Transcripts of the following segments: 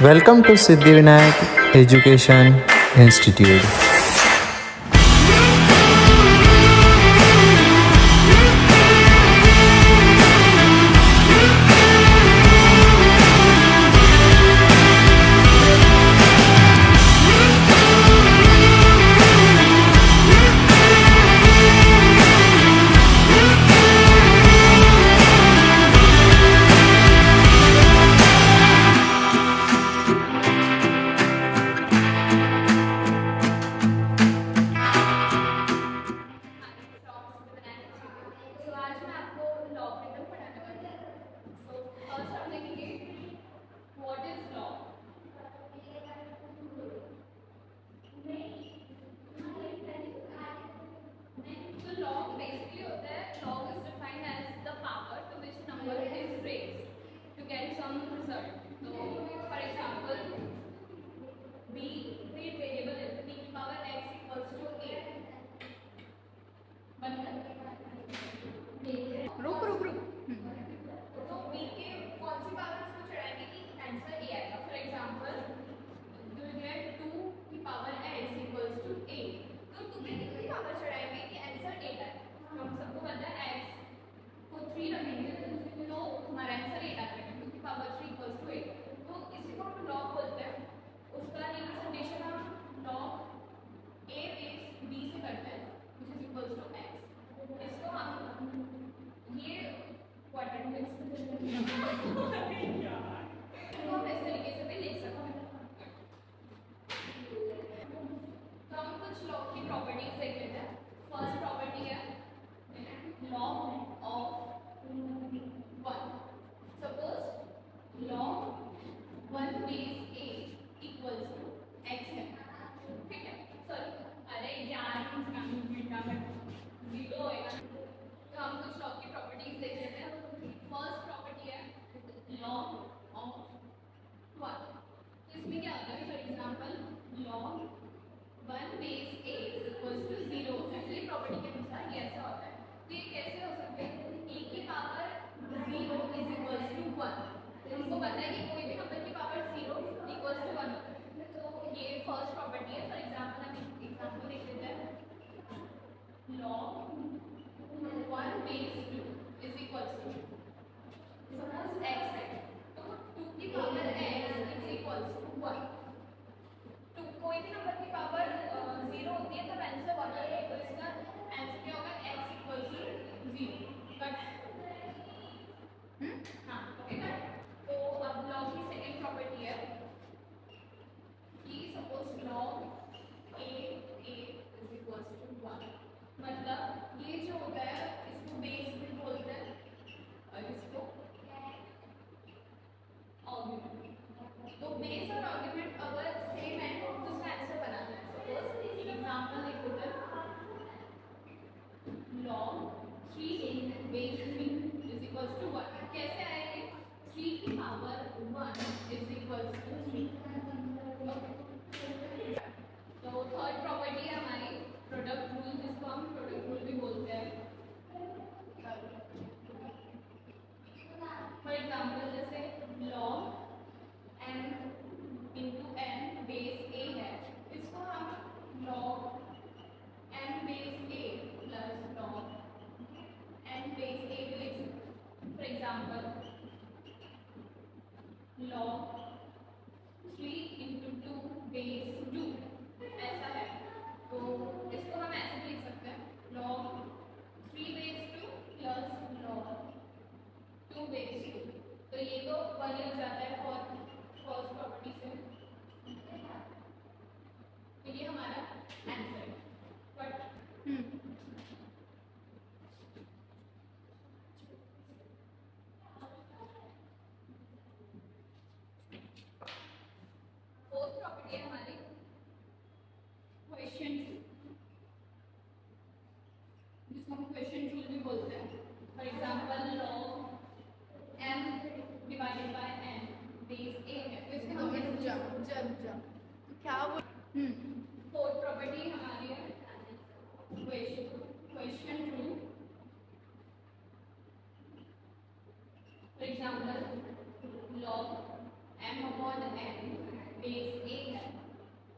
Welcome to Siddhivinayak Education Institute. तो आज मैं आपको लॉगरिथम पढ़ाने वाली हूँ। तो फर्स्ट हम देखेंगे व्हाट इज लॉग। तो लॉग बेसिकली होता है, log is defined as the power to which number is raised to get some result. तो फॉर एग्जांपल b वेरिएबल है, b की पावर x इक्वल्स टू 8। रुक रुक रुक तो b के कौन सी पावर उसको चढ़ाएंगे कि आंसर a आएगा। फॉर एग्जांपल यू गेट 2 की पावर x इक्वल्स टू 8। तो 2 के कितनी पावर चढ़ाएंगे कि आंसर 8 आए। तो हम सबको पता है x को 3 रखेंगे तो हमारा आंसर 8 आ जाएगा। 2 की पावर 3 इक्वल्स टू 8। तो इसी को हम लॉग बोलते हैं। उसका रिप्रेजेंटेशन हम लॉग a बेस b से करते हैं which is equals to x। इसको हम ये क्वाड्रेटिक इसको हम इस तरीके से भी लिख सकते हैं। तो हम कुछ लॉग की प्रॉपर्टीज देख लेते हैं। फर्स्ट प्रॉपर्टी है log of 1। Suppose log 1 base a equals to x है, ठीक है। सॉरी, अरे यार जीरो होएगा। तो हम कुछ लॉग की प्रॉपर्टीज देख लेते हैं। फर्स्ट प्रॉपर्टी है लॉग ऑफ 1। तो इसमें क्या होता है, for example log 1 base a equals to 0 होता है। ये प्रॉपर्टी के अनुसार ये ऐसा होता है। तो ये कैसे हो सकता है, a की पावर 0 इज इक्वल्स टू 1। हमको पता है कि कोई भी नंबर की पावर 0 इक्वल्स टू 1 होता है। तो ये फर्स्ट प्रॉपर्टी है। फॉर एग्जांपल हम एग्जांपल देख लेते हैं। log 1 base 2 is equals to suppose x है तो 2 की power x is equals to 1। तो कोई भी नंबर की पावर 0 होती है तब आंसर 1 आता है। तो इसका आंसर क्या होगा, x equals to 0। कट हाँ ओके कट। तो अब log की सेकंड प्रॉपर्टी है कि suppose log a is equals to 1। मतलब ये जो होता है इसको बेस भी बोलते हैं और इसको आर्गुमेंट। तो बेस और आर्गुमेंट अगर सेम है तो उसका आंसर बनाना है। सपोज एग्जांपल लिख लेते हैं log 3 base 3 is equals to 1। कैसे आएंगे, 3 की पावर 1 इज इक्वल्स टू 3। तो थर्ड प्रॉपर्टी है हमारी प्रोडक्ट रूल, जिसको हम प्रोडक्ट रूल भी बोलते हैं। फॉर एग्जांपल जैसे log m into n base a है, इसको हम log m base a plus log n base a भी लिख सकते हैं। For example log 3 into 2 base 2 ऐसा है। तो इसको हम ऐसे भी लिख सकते हैं log 3 base 2 plus log 2 base 2। तो ये तो 1 हो जाता है फॉर फर्स्ट प्रॉपर्टी से। तो ये हमारा आंसर है। बट फोर्थ प्रॉपर्टी है हमारी क्वेश्चन रूल, जिसको हम क्वेश्चन रूल भी बोलते हैं। For example log m divided by n base a है, तो इसके हम तो क्या वो फोर्थ प्रॉपर्टी हमारी है quotient rule. For example log m upon n base a है,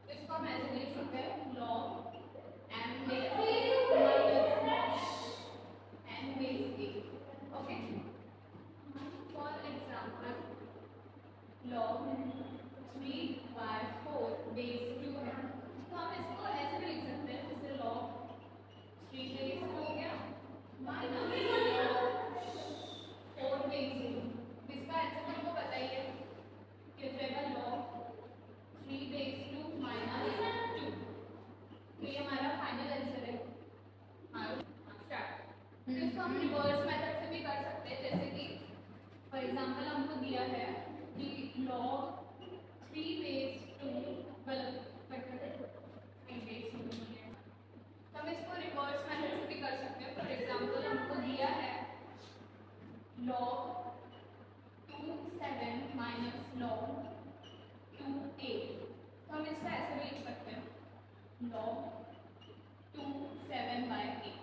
तो इसको हम ऐसे लिख सकते हैं log m base a minus n base a. Okay, for example log 3/4 base 2 है, तो हम इसको ऐसे भी लिख सकते हैं जैसे log 3 बेस 2 हो गया माइनस 4 बेस 2. इसका आंसर हमको पता ही है कि हो जाएगा log 3 बेस 2 माइनस 2. तो ये हमारा फाइनल आंसर है. स्टार्ट. तो इसको हम रिवर्स मेथड से भी कर सकते हैं, जैसे कि फॉर एग्जांपल हमको दिया है कि log 3 बेस 2 मतलब 3 बेस 2 है, तो हम इसको रिवर्स मेथड से भी कर सकते हैं. फॉर एग्जांपल हमको दिया है log 2 7 माइनस log 2 8, तो हम इसको ऐसे भी लिख सकते हैं log 2 7/8.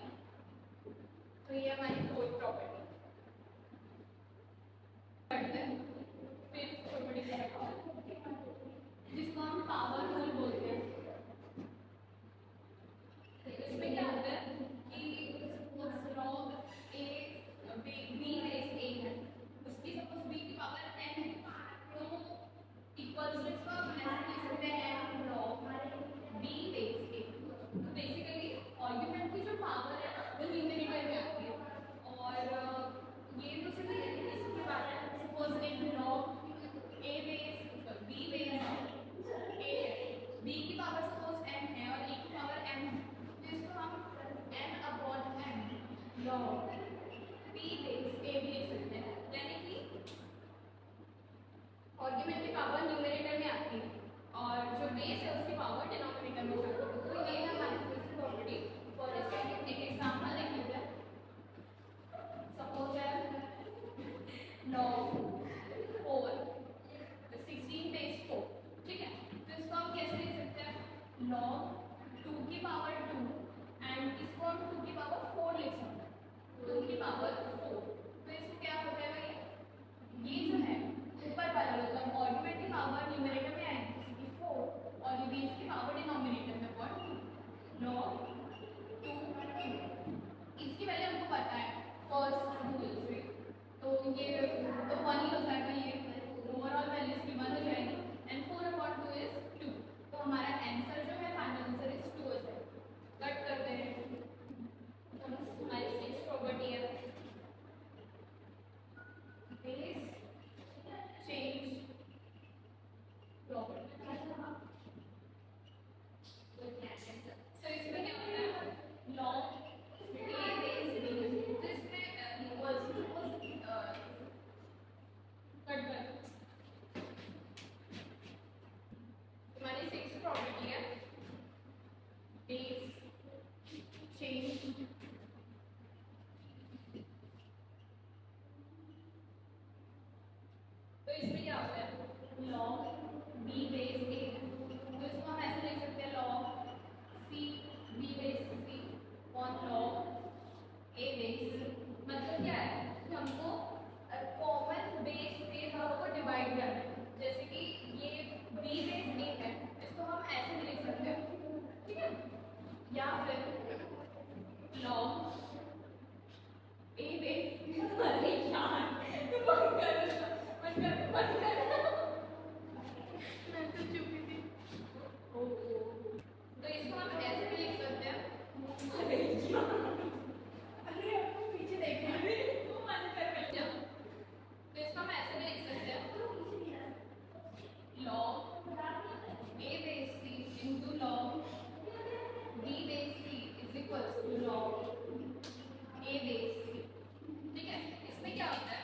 तो ये हमारी फोर्थ प्रॉपर्टी. फिफ्थ प्रॉपर्टी जिसको हम पावर रूल बोलते हैं. इसमें क्या होता है कि suppose log a b base a है, उसकी सपोज b की पावर n है, तो इक्वल्स टू इसको हम ऐसे लिख सकते हैं n log b base a. तो बेसिकली आर्गुमेंट की जो पावर है वो न्यूमरेटर में आती है, और ये तो सिर्फ इसकी बात है. सपोज एक log a base b base a है, b की पावर सपोज n है और a की पावर m है, तो इसको हम n/m log b base a भी लिख सकते हैं. यानी कि आर्गुमेंट की पावर न्यूमरेटर में आती है और जो बेस है उसकी पावर डिनोमिनेटर में जाती है. तो ये है हमारी फिफ्थ प्रॉपर्टी. फॉर एक एग्जांपल देख लेते हैं. सपोज है log 4 16 बेस 4, ठीक है, तो इसको हम कैसे लिख सकते हैं log 2 की पावर 2 एंड इसको हम 2 की पावर 4 लिख सकते हैं, 2 की पावर 4. तो इसको क्या हो जाएगा, ये जो है ऊपर वाला मतलब आर्गुमेंट की पावर न्यूमरेटर में आएगी जैसे कि 4 और ये बेस की पावर डिनोमिनेटर में पॉइंट log 2 इसकी वैल्यू हमको पता है फर्स्ट रूल से, तो ये तो 1 ही हो जाएगा. ये ओवरऑल वैल्यू इसकी 1 हो जाएगी एंड 4/2 इज 2. तो हमारा आंसर जो है फाइनल आंसर इज 2 हो जाएगा. कट करते हैं. तो हमारी सिक्स्थ प्रॉपर्टी है बेस चेंज प्रॉपर्टी. सो इसमें क्या होता है log a बेस b, तो इसमें इक्वल्स कट कर. हमारी सिक्स्थ प्रॉपर्टी है बेस चेंज तो इसमें क्या होता है log b बेस a, तो इसको हम ऐसे लिख सकते हैं log c b base c on log a base. मतलब क्या है कि हमको कॉमन बेस से दोनों को डिवाइड करना है. जैसे कि ये b बेस a है, इसको हम ऐसे भी लिख सकते हैं, ठीक है, या फिर log a बेस अरे यार बंद कर बंद कर. मैं तो चुप ही थी. तो इसको हम ऐसे भी लिख सकते हैं अरे अरे आपको पीछे देखना. तो बंद कर जा. तो इसको हम ऐसे भी लिख सकते हैं log a base c into log b base c is equals to log a base c. ठीक है, इसमें क्या होता है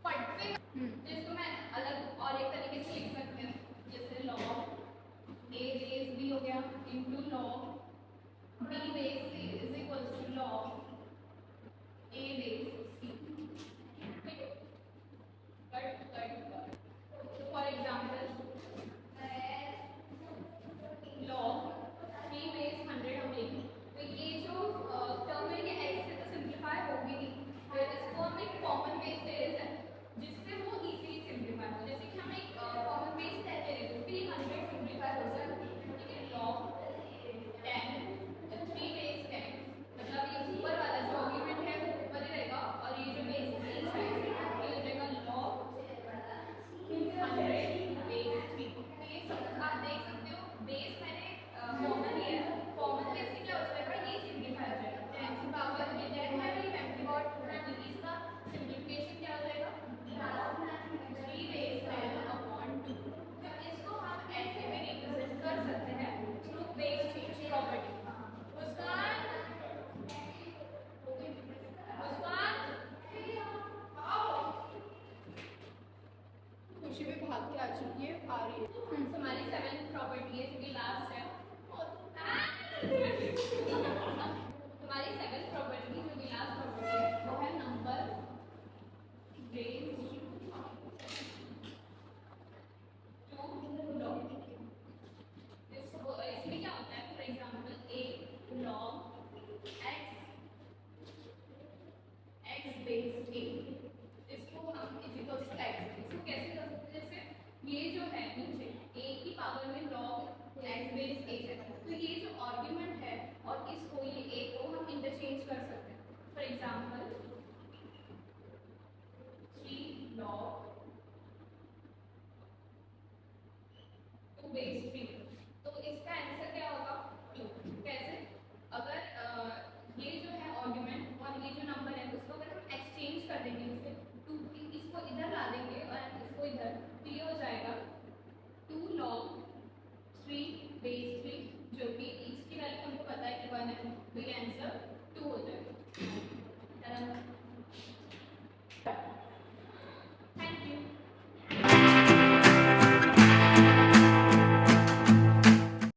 पढ़ते जिसको मैं अलग और एक तरीके से लिख सकते हैं, जैसे log a बेस b हो गया into log b base c is equals to log a base c. ठीक है, cut. For example log 3 base 100 हम लेंगे, तो ये जो टर्म है ये x से तो सिंप्लीफाई होगी नहीं, फिर इसको हम एक कॉमन बेस ले लेते हैं जिससे वो इजीली आ रही है। So, हमारी 7th प्रॉपर्टी है जो कि लास्ट है। हमारी 7th प्रॉपर्टी जो कि लास्ट प्रॉपर्टी है वो है नंबर रेंज टू लॉग। इसमें क्या होता है, for example a log x base a, इसको हम इक्वल्स टू x, इसको कैसे कर सकते हैं, जैसे ये जो है नीचे a की पावर में log x बेस a है, तो ये जो आर्ग्यूमेंट है और इसको ये a को हम इंटरचेंज कर सकते हैं। For example